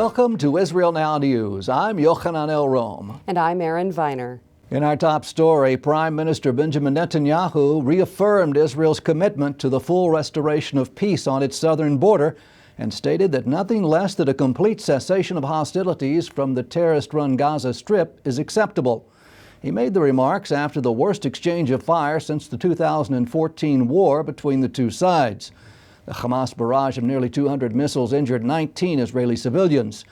Welcome to Israel Now News. I'm Yochanan El Rom. And I'm Erin Viner. In our top story, Prime Minister Benjamin Netanyahu reaffirmed Israel's commitment to the full restoration of peace on its southern border and stated that nothing less than a complete cessation of hostilities from the terrorist-run Gaza Strip is acceptable. He made the remarks after the worst exchange of fire since the 2014 war between the two sides. The Hamas barrage of nearly 200 missiles injured 19 Israeli civilians.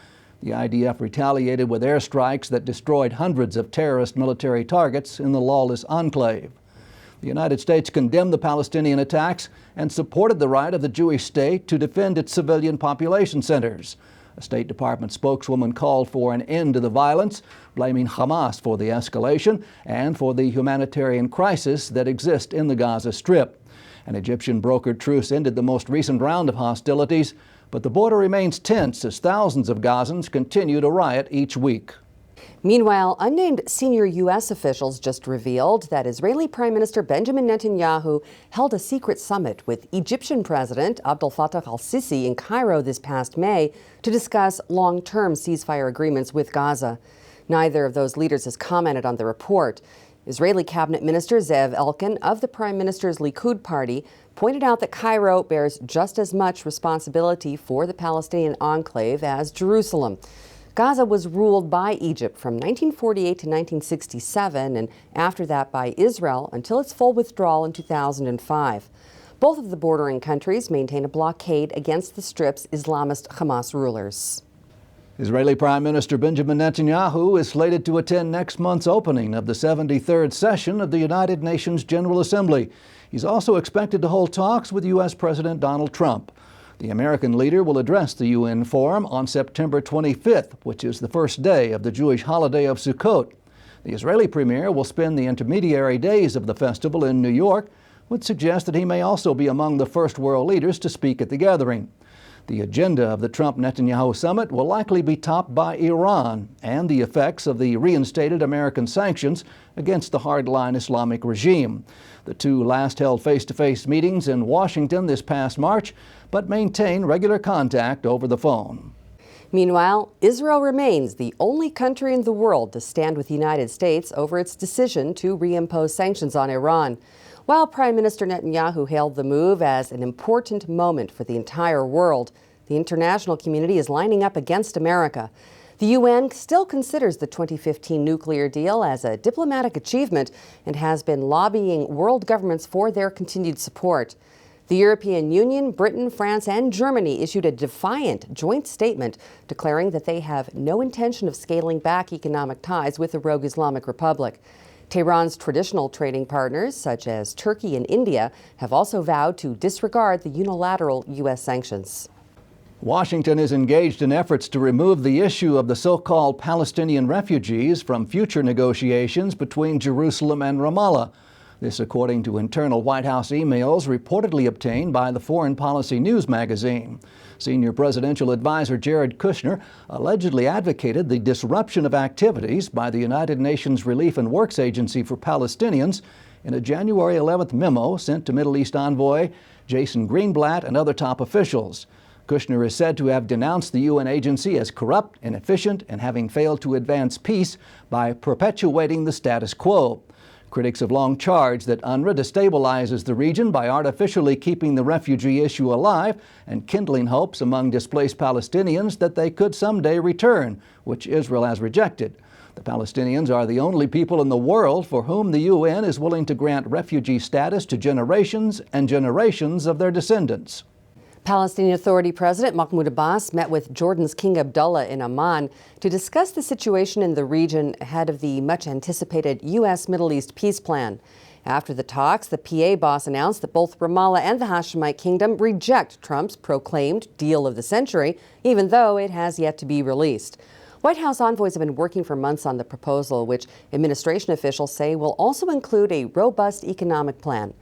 The IDF retaliated with airstrikes that destroyed hundreds of terrorist military targets in the lawless enclave. The United States condemned the Palestinian attacks and supported the right of the Jewish state to defend its civilian population centers. A State Department spokeswoman called for an end to the violence, blaming Hamas for the escalation and for the humanitarian crisis that exists in the Gaza Strip. An Egyptian brokered truce ended the most recent round of hostilities, but the border remains tense as thousands of Gazans continue to riot each week. Meanwhile, unnamed senior U.S. officials just revealed that Israeli Prime Minister Benjamin Netanyahu held a secret summit with Egyptian President Abdel Fattah al-Sisi in Cairo this past May to discuss long-term ceasefire agreements with Gaza. Neither of those leaders has commented on the report. Israeli Cabinet Minister Zev Elkin of the Prime Minister's Likud party pointed out that Cairo bears just as much responsibility for the Palestinian enclave as Jerusalem. Gaza was ruled by Egypt from 1948 to 1967 and after that by Israel until its full withdrawal in 2005. Both of the bordering countries maintain a blockade against the Strip's Islamist Hamas rulers. Israeli Prime Minister Benjamin Netanyahu is slated to attend next month's opening of the 73rd session of the United Nations General Assembly. He's also expected to hold talks with U.S. President Donald Trump. The American leader will address the UN forum on September 25th, which is the first day of the Jewish holiday of Sukkot. The Israeli premier will spend the intermediary days of the festival in New York, which suggests that he may also be among the first world leaders to speak at the gathering. The agenda of the Trump-Netanyahu summit will likely be topped by Iran and the effects of the reinstated American sanctions against the hardline Islamic regime. The two last held face-to-face meetings in Washington this past March, but maintain regular contact over the phone. Meanwhile, Israel remains the only country in the world to stand with the United States over its decision to reimpose sanctions on Iran. While Prime Minister Netanyahu hailed the move as an important moment for the entire world, the international community is lining up against America. The UN still considers the 2015 nuclear deal as a diplomatic achievement and has been lobbying world governments for their continued support. The European Union, Britain, France, and Germany issued a defiant joint statement declaring that they have no intention of scaling back economic ties with the rogue Islamic Republic. Tehran's traditional trading partners, such as Turkey and India, have also vowed to disregard the unilateral U.S. sanctions. Washington is engaged in efforts to remove the issue of the so-called Palestinian refugees from future negotiations between Jerusalem and Ramallah. This according to internal White House emails reportedly obtained by the Foreign Policy News magazine. Senior presidential advisor Jared Kushner allegedly advocated the disruption of activities by the United Nations Relief and Works Agency for Palestinians in a January 11th memo sent to Middle East envoy Jason Greenblatt and other top officials. Kushner is said to have denounced the UN agency as corrupt, inefficient, and having failed to advance peace by perpetuating the status quo. Critics have long charged that UNRWA destabilizes the region by artificially keeping the refugee issue alive and kindling hopes among displaced Palestinians that they could someday return, which Israel has rejected. The Palestinians are the only people in the world for whom the UN is willing to grant refugee status to generations and generations of their descendants. Palestinian Authority President Mahmoud Abbas met with Jordan's King Abdullah in Amman to discuss the situation in the region ahead of the much-anticipated U.S. Middle East peace plan. After the talks, the PA boss announced that both Ramallah and the Hashemite Kingdom reject Trump's proclaimed deal of the century, even though it has yet to be released. White House envoys have been working for months on the proposal, which administration officials say will also include a robust economic plan.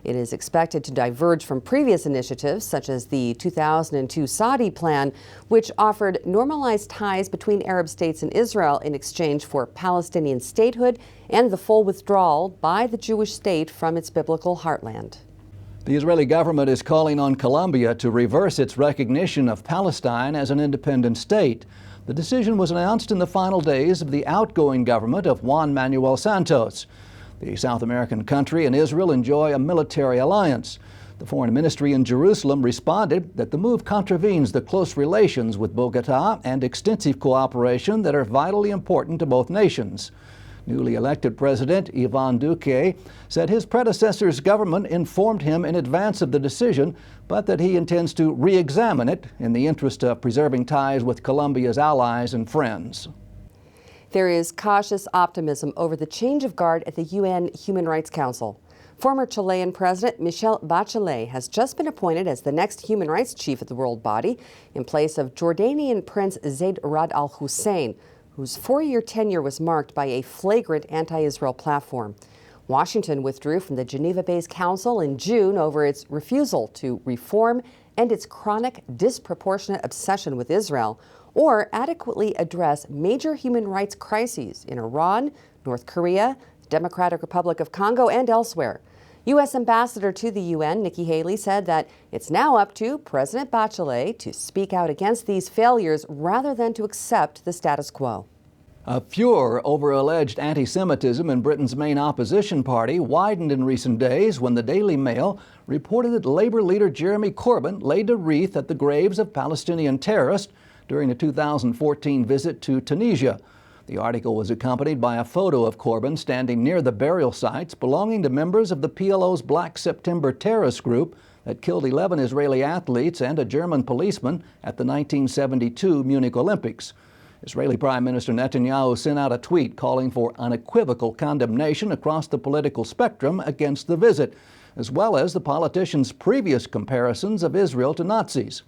It is expected to diverge from previous initiatives, such as the 2002 Saudi plan, which offered normalized ties between Arab states and Israel in exchange for Palestinian statehood and the full withdrawal by the Jewish state from its biblical heartland. The Israeli government is calling on Colombia to reverse its recognition of Palestine as an independent state. The decision was announced in the final days of the outgoing government of Juan Manuel Santos. The South American country and Israel enjoy a military alliance. The foreign ministry in Jerusalem responded that the move contravenes the close relations with Bogota and extensive cooperation that are vitally important to both nations. Newly elected President Ivan Duque said his predecessor's government informed him in advance of the decision, but that he intends to re-examine it in the interest of preserving ties with Colombia's allies and friends. There is cautious optimism over the change of guard at the UN Human Rights Council. Former Chilean President Michelle Bachelet has just been appointed as the next human rights chief at the world body, in place of Jordanian Prince Zaid Rad Al Hussein, whose 4-year tenure was marked by a flagrant anti-Israel platform. Washington withdrew from the Geneva-based council in June over its refusal to reform and its chronic, disproportionate obsession with Israel, or adequately address major human rights crises in Iran, North Korea, the Democratic Republic of Congo, and elsewhere. U.S. Ambassador to the UN, Nikki Haley, said that it's now up to President Bachelet to speak out against these failures rather than to accept the status quo. A furor over alleged anti-Semitism in Britain's main opposition party widened in recent days when the Daily Mail reported that Labour leader Jeremy Corbyn laid a wreath at the graves of Palestinian terrorists during a 2014 visit to Tunisia. The article was accompanied by a photo of Corbyn standing near the burial sites belonging to members of the PLO's Black September terrorist group that killed 11 Israeli athletes and a German policeman at the 1972 Munich Olympics. Israeli Prime Minister Netanyahu sent out a tweet calling for unequivocal condemnation across the political spectrum against the visit, as well as the politician's previous comparisons of Israel to Nazis.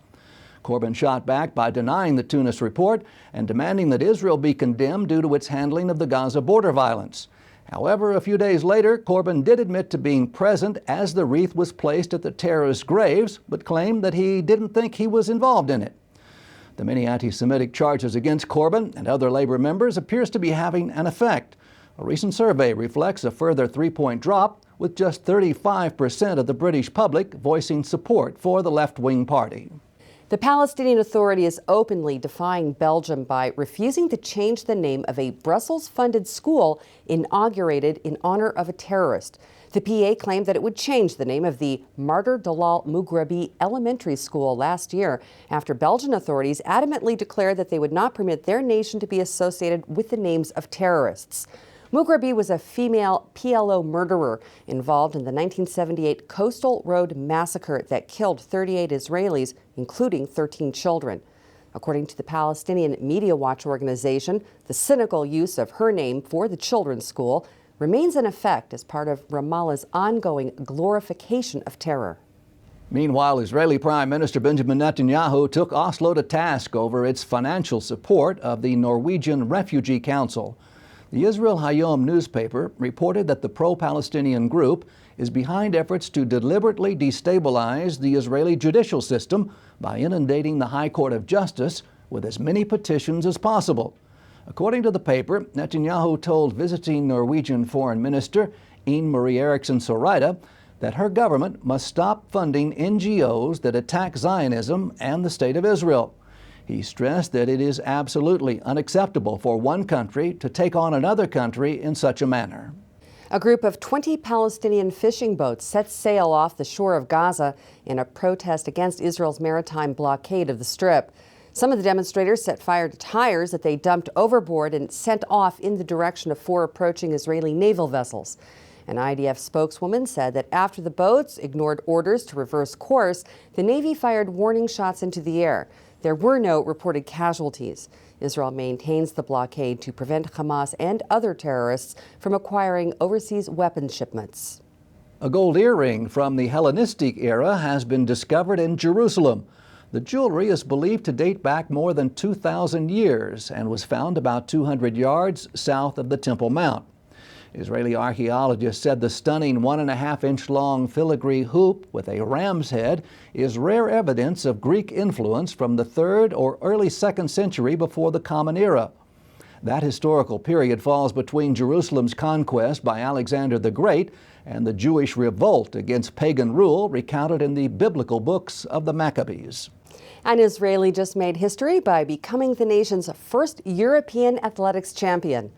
Corbyn shot back by denying the Tunis report and demanding that Israel be condemned due to its handling of the Gaza border violence. However, a few days later, Corbyn did admit to being present as the wreath was placed at the terrorist graves, but claimed that he didn't think he was involved in it. The many anti-Semitic charges against Corbyn and other Labour members appears to be having an effect. A recent survey reflects a further 3-point drop, with just 35% of the British public voicing support for the left-wing party. The Palestinian Authority is openly defying Belgium by refusing to change the name of a Brussels-funded school inaugurated in honor of a terrorist. The PA claimed that it would change the name of the Martyr Dalal Mughrabi Elementary School last year after Belgian authorities adamantly declared that they would not permit their nation to be associated with the names of terrorists. Mughrabi was a female PLO murderer involved in the 1978 Coastal Road massacre that killed 38 Israelis, including 13 children. According to the Palestinian Media Watch organization, the cynical use of her name for the children's school remains in effect as part of Ramallah's ongoing glorification of terror. Meanwhile, Israeli Prime Minister Benjamin Netanyahu took Oslo to task over its financial support of the Norwegian Refugee Council. The Israel Hayom newspaper reported that the pro-Palestinian group is behind efforts to deliberately destabilize the Israeli judicial system by inundating the High Court of Justice with as many petitions as possible. According to the paper, Netanyahu told visiting Norwegian Foreign Minister Ine Marie Eriksen Søreide that her government must stop funding NGOs that attack Zionism and the State of Israel. He stressed that it is absolutely unacceptable for one country to take on another country in such a manner. A group of 20 Palestinian fishing boats set sail off the shore of Gaza in a protest against Israel's maritime blockade of the Strip. Some of the demonstrators set fire to tires that they dumped overboard and sent off in the direction of 4 approaching Israeli naval vessels. An IDF spokeswoman said that after the boats ignored orders to reverse course, the Navy fired warning shots into the air. There were no reported casualties. Israel maintains the blockade to prevent Hamas and other terrorists from acquiring overseas weapons shipments. A gold earring from the Hellenistic era has been discovered in Jerusalem. The jewelry is believed to date back more than 2,000 years and was found about 200 yards south of the Temple Mount. Israeli archaeologists said the stunning 1.5-inch long filigree hoop with a ram's head is rare evidence of Greek influence from the 3rd or early 2nd century before the Common Era. That historical period falls between Jerusalem's conquest by Alexander the Great and the Jewish revolt against pagan rule recounted in the biblical books of the Maccabees. An Israeli just made history by becoming the nation's first European athletics champion.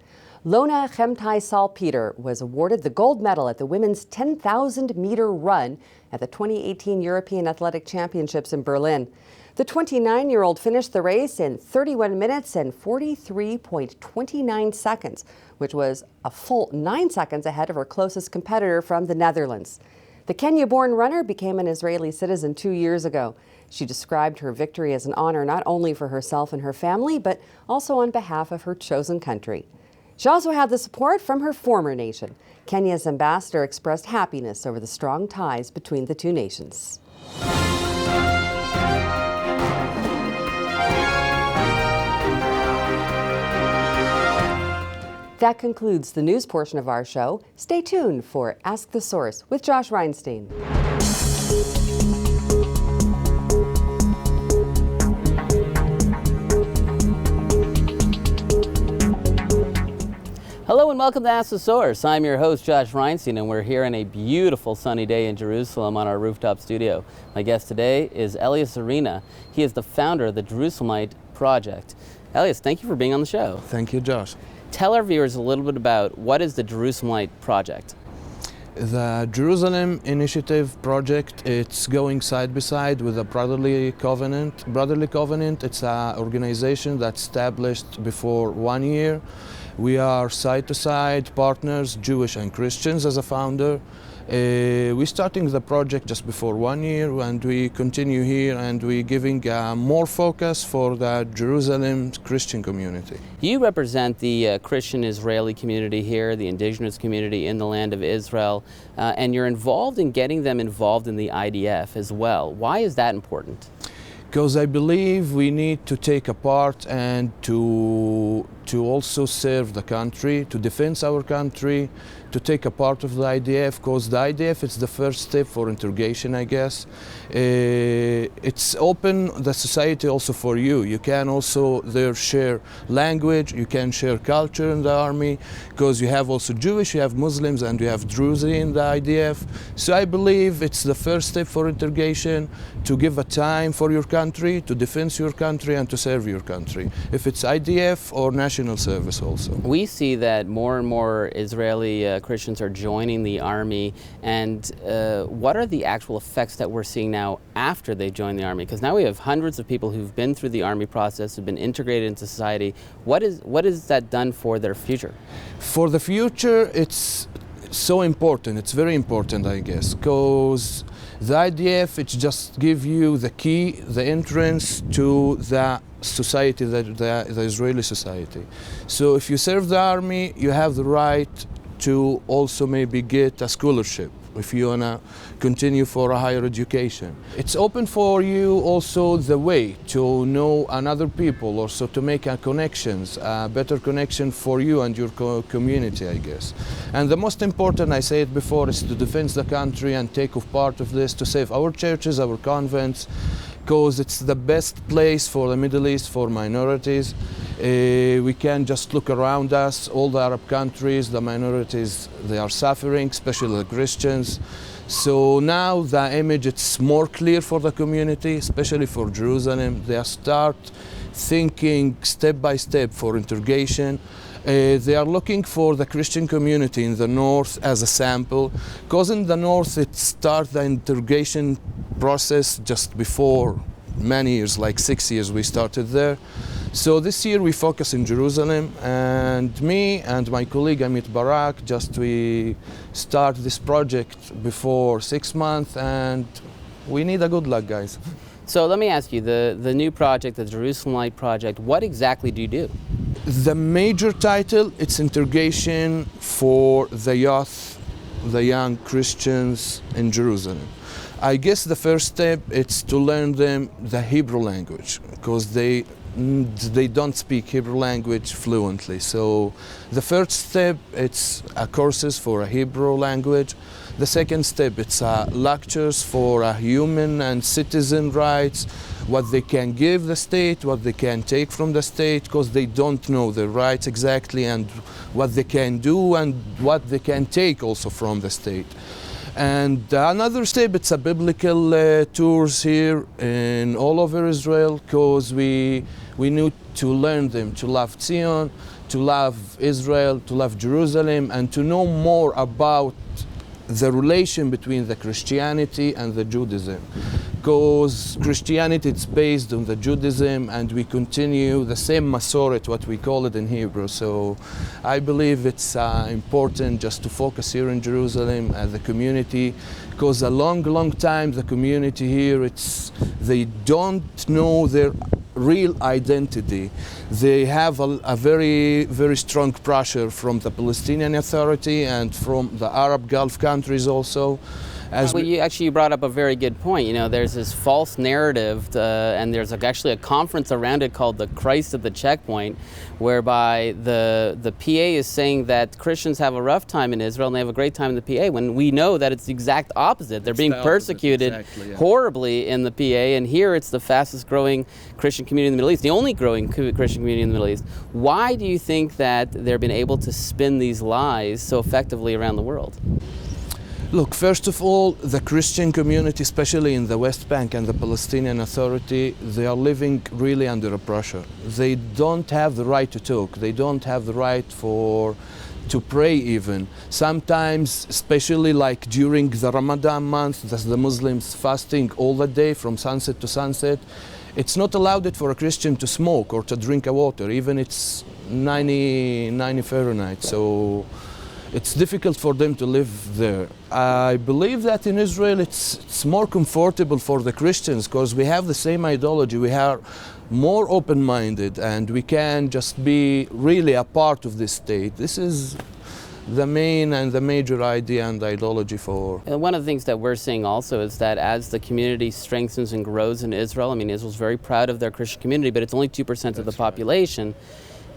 Lona Chemtai-Salpeter was awarded the gold medal at the women's 10,000-meter run at the 2018 European Athletic Championships in Berlin. The 29-year-old finished the race in 31 minutes and 43.29 seconds, which was a full 9 seconds ahead of her closest competitor from the Netherlands. The Kenya-born runner became an Israeli citizen 2 years ago. She described her victory as an honor not only for herself and her family, but also on behalf of her chosen country. She also had the support from her former nation. Kenya's ambassador expressed happiness over the strong ties between the two nations. That concludes the news portion of our show. Stay tuned for Ask the Source with Josh Reinstein. Hello and welcome to Ask the Source. I'm your host, Josh Reinstein, and we're here on a beautiful sunny day in Jerusalem on our rooftop studio. My guest today is Elias Arena. He is the founder of the Jerusalemite Project. Elias, thank you for being on the show. Thank you, Josh. Tell our viewers a little bit about what is the Jerusalemite Project. The Jerusalem Initiative Project, it's going side by side with the Brotherly Covenant. Brotherly Covenant, it's an organization that's established before 1 year. We are side-to-side partners, Jewish and Christians as a founder. We're starting the project just before 1 year, and we continue here, and we're giving more focus for the Jerusalem Christian community. You represent the Christian Israeli community here, the indigenous community in the land of Israel, and you're involved in getting them involved in the IDF as well. Why is that important? Because I believe we need to take a part and to also serve the country, to defend our country, to take a part of the IDF, because the IDF is the first step for integration, I guess. It's open the society also for you. You can also there share language, you can share culture in the army, because you have also Jewish, you have Muslims, and you have Druze in the IDF. So I believe it's the first step for integration, to give a time for your country, to defend your country, and to serve your country. If it's IDF or national service also. We see that more and more Israeli Christians are joining the army, and what are the actual effects that we're seeing now after they join the army? Because now we have hundreds of people who've been through the army process, who've been integrated into society. What is that done for their future? For the future, it's so important. It's very important, I guess, because the IDF, it just gives you the key, the entrance to the society, the Israeli society. So if you serve the army, you have the right to also maybe get a scholarship if you want to continue for a higher education. It's open for you also the way to know another people, also to make connections, a better connection for you and your community, I guess. And the most important, I said before, is to defend the country and take part of this, to save our churches, our convents, because it's the best place for the Middle East, for minorities. We can just look around us, all the Arab countries, the minorities, they are suffering, especially the Christians. So now the image, it's more clear for the community, especially for Jerusalem. They start thinking step by step for integration. They are looking for the Christian community in the north as a sample, because in the north it starts the integration process just before many years, like 6 years we started there. So this year we focus in Jerusalem, and me and my colleague Amit Barak, we start this project before 6 months, and we need a good luck, guys. So let me ask you, the new project, the Jerusalemite Project, what exactly do you do? The major title, it's integration for the youth, the young Christians in Jerusalem. I guess the first step, it's to learn them the Hebrew language, because they don't speak Hebrew language fluently. So the first step, it's courses for a Hebrew language. The second step, it's lectures for human and citizen rights, what they can give the state, what they can take from the state, because they don't know their rights exactly, and what they can do and what they can take also from the state. And another step, it's a biblical tours here in all over Israel, because we need to learn them to love Zion, to love Israel, to love Jerusalem, and to know more about the relation between the Christianity and the Judaism. Because Christianity is based on the Judaism, and we continue the same Masoret, what we call it in Hebrew. So I believe it's important just to focus here in Jerusalem as the community, because a long time the community here, they don't know their real identity. They have a very strong pressure from the Palestinian Authority and from the Arab Gulf countries also. Well, you brought up a very good point. You know, there's this false narrative, and there's actually a conference around it called the Christ at the Checkpoint, whereby the PA is saying that Christians have a rough time in Israel and they have a great time in the PA, when we know that it's the exact opposite. They're being persecuted horribly in the PA, and here it's the fastest growing Christian community in the Middle East, the only growing Christian community in the Middle East. Why do you think that they've been able to spin these lies so effectively around the world? Look, first of all, the Christian community, especially in the West Bank and the Palestinian Authority, they are living really under pressure. They don't have the right to talk. They don't have the right to pray even. Sometimes, especially like during the Ramadan month, the Muslims fasting all the day from sunset to sunset, it's not allowed for a Christian to smoke or to drink water, even it's 90 Fahrenheit. So it's difficult for them to live there. I believe that in Israel it's more comfortable for the Christians, because we have the same ideology. We are more open-minded, and we can just be really a part of this state. This is the main and the major idea and ideology for. And one of the things that we're seeing also is that as the community strengthens and grows in Israel, I mean, Israel's very proud of their Christian community, but it's only 2% of the population.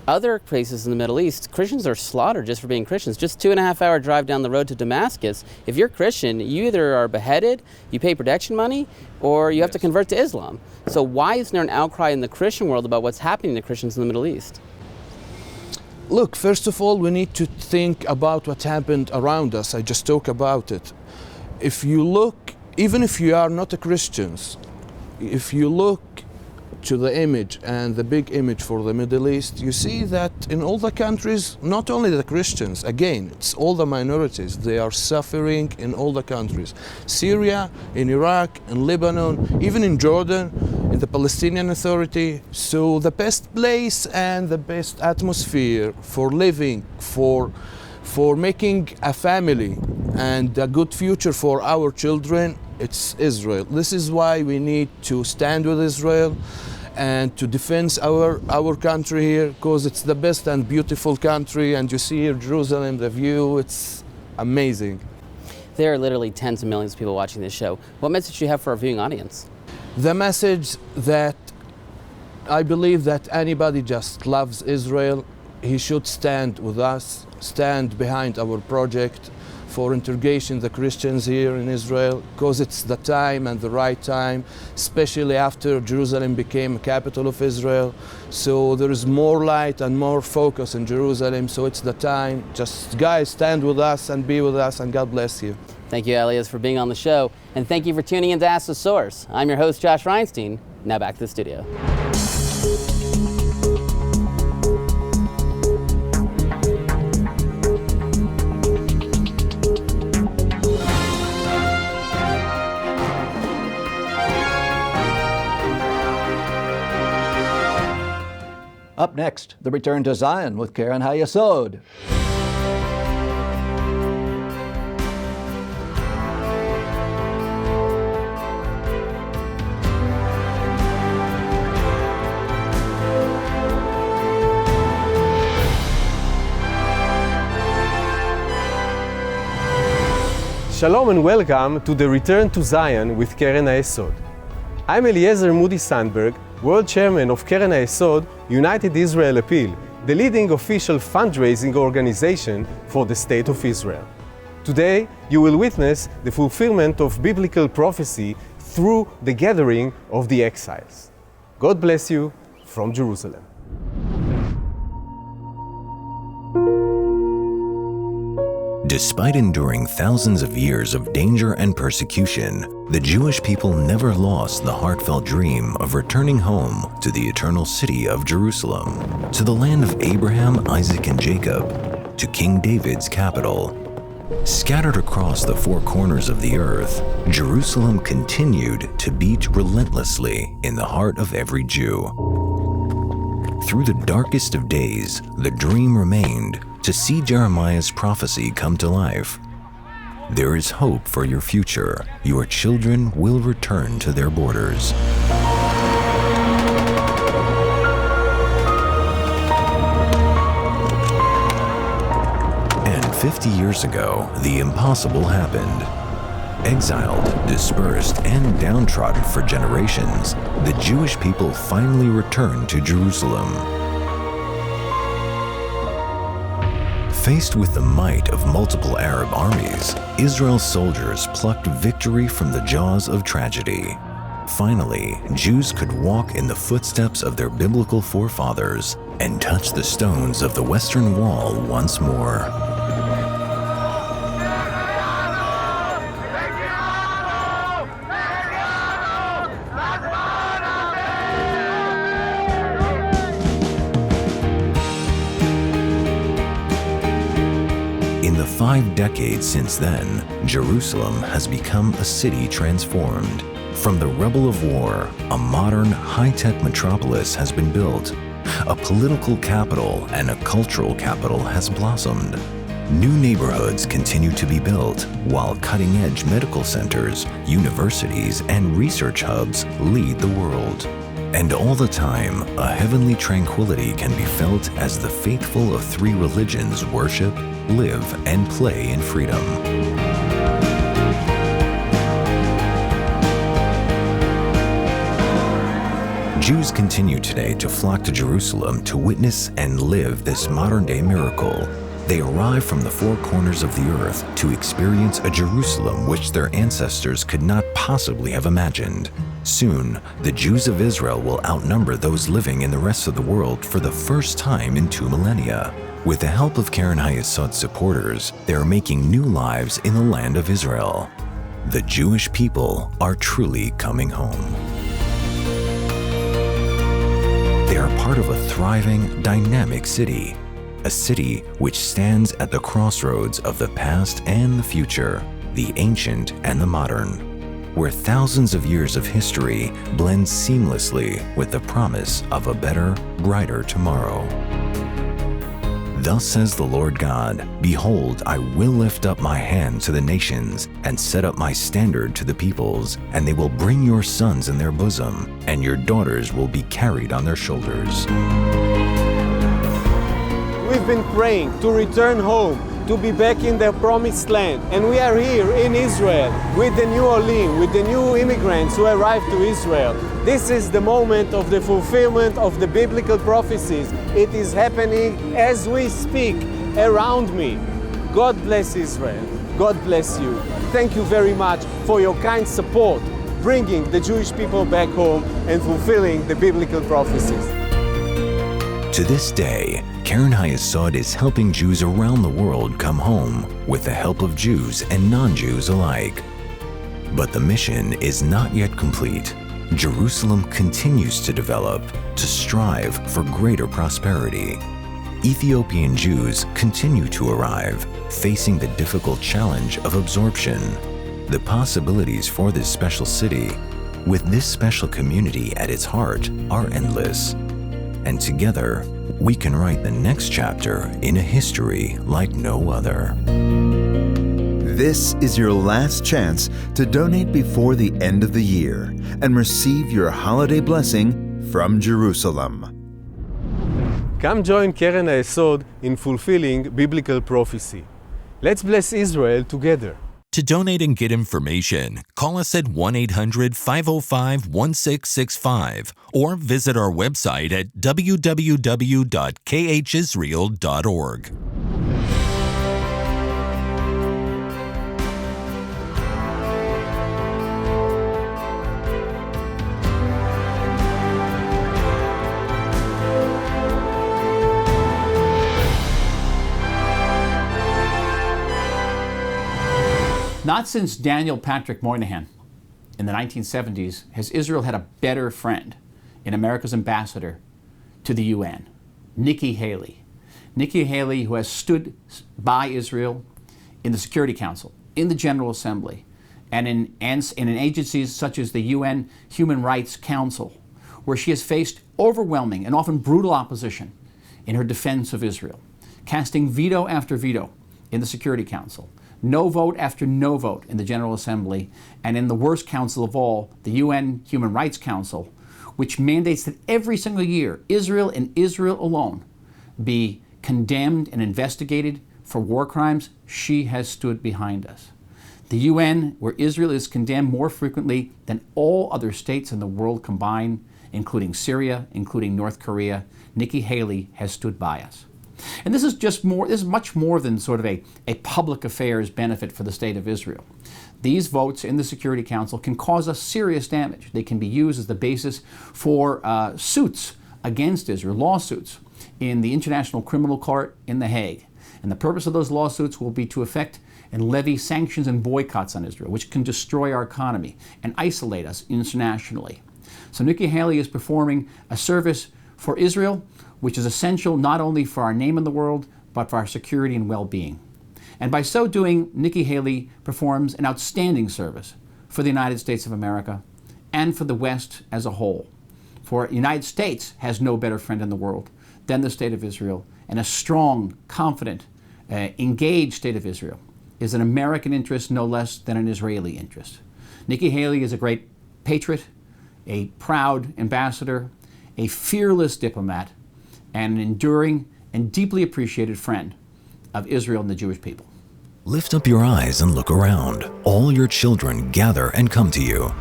Other places in the Middle East, Christians are slaughtered just for being Christians. Just 2.5 hour drive down the road to Damascus, if you're Christian, you either are beheaded, you pay protection money, or you have to convert to Islam. So why isn't there an outcry in the Christian world about what's happening to Christians in the Middle East? Look, first of all, we need to think about what happened around us. I just talked about it. If you look, even if you are not a Christian, if you look to the image and the big image for the Middle East, you see that in all the countries, not only the Christians, again, it's all the minorities, they are suffering in all the countries. Syria, in Iraq, in Lebanon, even in Jordan, in the Palestinian Authority. So the best place and the best atmosphere for living, for making a family and a good future for our children, it's Israel. This is why we need to stand with Israel and to defend our country here, because it's the best and beautiful country, and you see here Jerusalem, the view, it's amazing. There are literally tens of millions of people watching this show. What message do you have for our viewing audience? The message that I believe that anybody just loves Israel, he should stand with us, stand behind our project for integration the Christians here in Israel, because it's the time and the right time, especially after Jerusalem became a capital of Israel. So there is more light and more focus in Jerusalem, so it's the time. Just guys, stand with us and be with us, and God bless you. Thank you, Elias, for being on the show, and thank you for tuning in to Ask the Source. I'm your host, Josh Reinstein. Now back to the studio. Up next, the return to Zion with Karen Hayesod. Shalom and welcome to the Return to Zion with Karen Hayesod. I'm Eliezer Moody Sandberg, World Chairman of Keren HaYesod, United Israel Appeal, the leading official fundraising organization for the State of Israel. Today, you will witness the fulfillment of biblical prophecy through the gathering of the exiles. God bless you from Jerusalem. Despite enduring thousands of years of danger and persecution, the Jewish people never lost the heartfelt dream of returning home to the eternal city of Jerusalem, to the land of Abraham, Isaac, and Jacob, to King David's capital. Scattered across the four corners of the earth, Jerusalem continued to beat relentlessly in the heart of every Jew. Through the darkest of days, the dream remained to see Jeremiah's prophecy come to life. There is hope for your future. Your children will return to their borders. And 50 years ago, the impossible happened. Exiled, dispersed, and downtrodden for generations, the Jewish people finally returned to Jerusalem. Faced with the might of multiple Arab armies, Israel's soldiers plucked victory from the jaws of tragedy. Finally, Jews could walk in the footsteps of their biblical forefathers and touch the stones of the Western Wall once more. In the 5 decades since then, Jerusalem has become a city transformed. From the rubble of war, a modern, high-tech metropolis has been built. A political capital and a cultural capital has blossomed. New neighborhoods continue to be built, while cutting-edge medical centers, universities, and research hubs lead the world. And all the time, a heavenly tranquility can be felt as the faithful of 3 religions worship, live, and play in freedom. Jews continue today to flock to Jerusalem to witness and live this modern-day miracle. They arrive from the 4 corners of the earth to experience a Jerusalem which their ancestors could not possibly have imagined. Soon, the Jews of Israel will outnumber those living in the rest of the world for the first time in 2 millennia. With the help of Keren HaYesod supporters, they are making new lives in the land of Israel. The Jewish people are truly coming home. They are part of a thriving, dynamic city. A city which stands at the crossroads of the past and the future, the ancient and the modern, where thousands of years of history blend seamlessly with the promise of a better, brighter tomorrow. Thus says the Lord God, Behold, I will lift up my hand to the nations and set up my standard to the peoples, and they will bring your sons in their bosom, and your daughters will be carried on their shoulders. We've been praying to return home, to be back in the promised land. And we are here in Israel with the new Olim, with the new immigrants who arrived to Israel. This is the moment of the fulfillment of the biblical prophecies. It is happening as we speak around me. God bless Israel. God bless you. Thank you very much for your kind support, bringing the Jewish people back home and fulfilling the biblical prophecies. To this day, Keren HaYesod is helping Jews around the world come home with the help of Jews and non-Jews alike. But the mission is not yet complete. Jerusalem continues to develop, to strive for greater prosperity. Ethiopian Jews continue to arrive, facing the difficult challenge of absorption. The possibilities for this special city, with this special community at its heart, are endless. And together, we can write the next chapter in a history like no other. This is your last chance to donate before the end of the year and receive your holiday blessing from Jerusalem. Come join Keren HaYesod in fulfilling biblical prophecy. Let's bless Israel together. To donate and get information, call us at 1-800-505-1665 or visit our website at www.khisrael.org. Not since Daniel Patrick Moynihan in the 1970s has Israel had a better friend in America's ambassador to the UN, Nikki Haley. Nikki Haley, who has stood by Israel in the Security Council, in the General Assembly, and in agencies such as the UN Human Rights Council, where she has faced overwhelming and often brutal opposition in her defense of Israel, casting veto after veto in the Security Council, no vote after no vote in the General Assembly, and in the worst council of all, the UN Human Rights Council, which mandates that every single year, Israel and Israel alone be condemned and investigated for war crimes. She has stood behind us. The UN, where Israel is condemned more frequently than all other states in the world combined, including Syria, including North Korea, Nikki Haley has stood by us. And this is much more than sort of a public affairs benefit for the state of Israel. These votes in the Security Council can cause us serious damage. They can be used as the basis for suits against Israel, lawsuits in the International Criminal Court in The Hague. And the purpose of those lawsuits will be to effect and levy sanctions and boycotts on Israel, which can destroy our economy and isolate us internationally. So Nikki Haley is performing a service for Israel, which is essential not only for our name in the world, but for our security and well-being. And by so doing, Nikki Haley performs an outstanding service for the United States of America and for the West as a whole. For the United States has no better friend in the world than the State of Israel, and a strong, confident, engaged State of Israel is an American interest no less than an Israeli interest. Nikki Haley is a great patriot, a proud ambassador, a fearless diplomat, and an enduring and deeply appreciated friend of Israel and the Jewish people. Lift up your eyes and look around. All your children gather and come to you.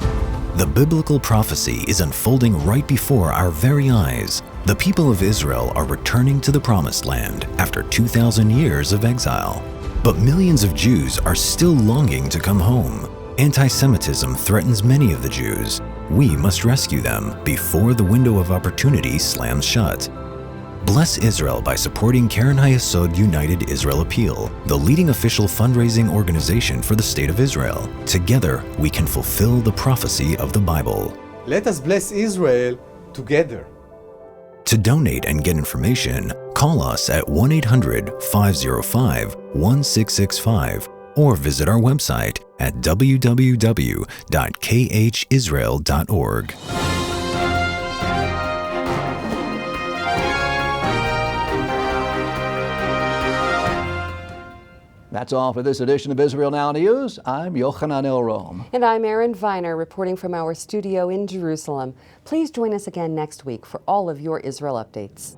The biblical prophecy is unfolding right before our very eyes. The people of Israel are returning to the Promised Land after 2,000 years of exile. But millions of Jews are still longing to come home. Anti-Semitism threatens many of the Jews. We must rescue them before the window of opportunity slams shut. Bless Israel by supporting Keren Hayesod United Israel Appeal, the leading official fundraising organization for the State of Israel. Together, we can fulfill the prophecy of the Bible. Let us bless Israel together. To donate and get information, call us at 1-800-505-1665 or visit our website at www.khisrael.org. That's all for this edition of Israel Now News. I'm Yochanan Elrom. And I'm Erin Viner, reporting from our studio in Jerusalem. Please join us again next week for all of your Israel updates.